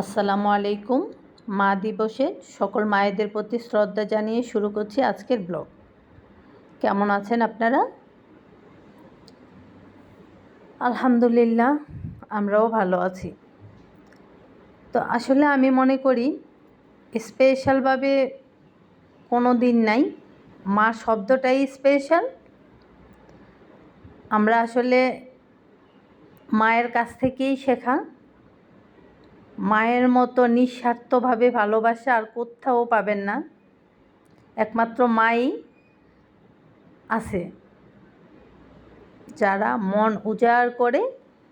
আসসালামু আলাইকুম। মা দিবসে সকল মায়েদের প্রতি শ্রদ্ধা জানিয়ে শুরু করছি আজকের ব্লগ। কেমন আছেন আপনারা? আলহামদুলিল্লাহ, আমরাও ভালো আছি। তো আসলে আমি মনে করি স্পেশালভাবে কোনো দিন নাই, মা শব্দটাই স্পেশাল। আমরা আসলে মায়ের কাছ থেকেই শেখা। মায়ের মতো নিঃস্বার্থভাবে ভালোবাসা আর কোথাও পাবেন না, একমাত্র মাই আছে যারা মন উজাড় করে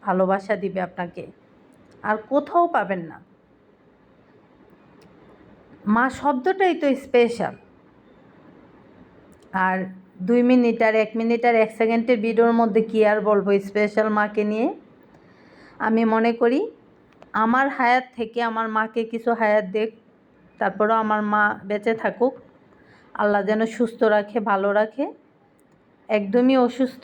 ভালোবাসা দিবে আপনাকে, আর কোথাও পাবেন না। মা শব্দটাই তো স্পেশাল। আর 2 মিনিট আর 1 মিনিট আর 1 সেকেন্ডের ভিডিওর মধ্যে কী আর বলবো স্পেশাল মাকে নিয়ে। আমি মনে করি আমার হায়াত থেকে আমার মাকে কিছু হায়াত দেখ, তারপরেও আমার মা বেঁচে থাকুক। আল্লাহ যেন সুস্থ রাখে, ভালো রাখে। একদমই অসুস্থ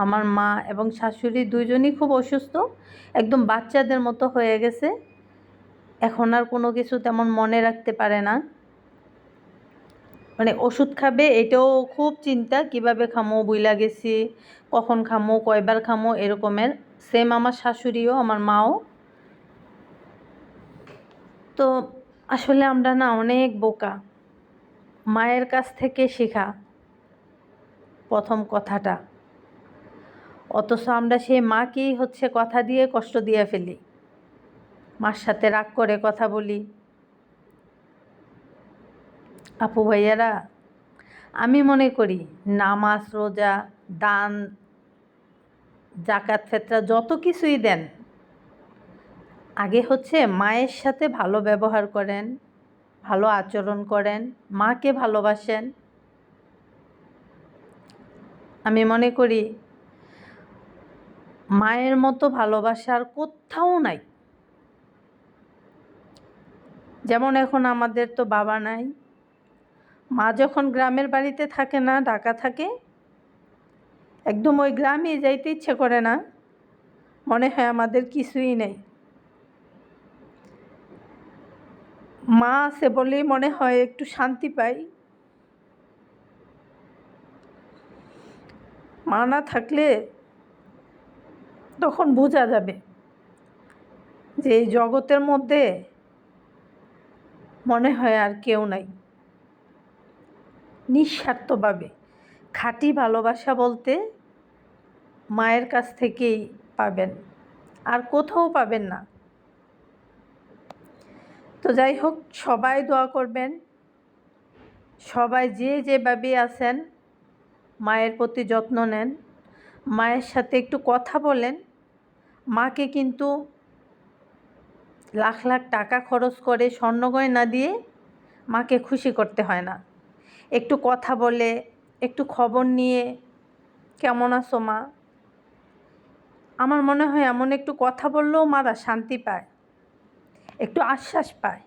আমার মা এবং শাশুড়ি, দুইজনই খুব অসুস্থ, একদম বাচ্চাদের মতো হয়ে গেছে। এখন আর কোনো কিছু তেমন মনে রাখতে পারে না, মানে ওষুধ খাবে এটাও খুব চিন্তা, কিভাবে খামো, বুইলা গেছি, কখন খামো, কয়বার খামো, এরকমের। সেম আমার শাশুড়িও, আমার মাও। তো আসলে আমরা না অনেক বোকা। মায়ের কাছ থেকে শেখা প্রথম কথাটা, অথচ আমরা সেই মাকেই কথা দিয়ে কষ্ট দিয়ে ফেলি। মার সাথে রাগ করে কথা বলি। আপু ভাইয়ারা, আমি মনে করি নামাজ, রোজা, দান, জাকাত, ফেতরা যত কিছুই দেন, আগে মায়ের সাথে ভালো ব্যবহার করেন, ভালো আচরণ করেন, মাকে ভালোবাসেন। আমি মনে করি মায়ের মতো ভালোবাসার কোথাও নাই। যেমন এখন আমাদের তো বাবা নাই, মা যখন গ্রামের বাড়িতে থাকে না, ঢাকা থাকে, একদম ওই গ্রামে যাইতে ইচ্ছে করে না, মনে হয় আমাদের কিছুই নেই। মা আছে বলেই মনে হয় একটু শান্তি পাই। মা না থাকলে তখন বোঝা যাবে যে এই জগতের মধ্যে মনে হয় আর কেউ নাই। নিঃস্বার্থভাবে খাঁটি ভালোবাসা বলতে মায়ের কাছ থেকেই পাবেন, আর কোথাও পাবেন না। তো যাই হোক, সবাই দোয়া করবেন, সবাই যে যেভাবে আছেন মায়ের প্রতি যত্ন নেন, মায়ের সাথে একটু কথা বলেন। মাকে কিন্তু লাখ লাখ টাকা খরচ করে স্বর্ণগয়না দিয়ে মাকে খুশি করতে হয় না। একটু কথা বলে, একটু খবর নিয়ে, কেমন আছো মা, আমার মনে হয় এমন একটু কথা বললেও মারা শান্তি পায়, একটু আশ্বাস পায়।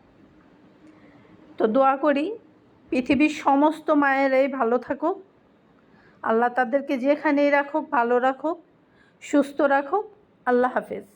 তো দোয়া করি পৃথিবীর সমস্ত মায়েরাই ভালো থাকুক, আল্লাহ তাদেরকে যেখানেই রাখুক ভালো রাখুক, সুস্থ রাখুক। আল্লাহ হাফেজ।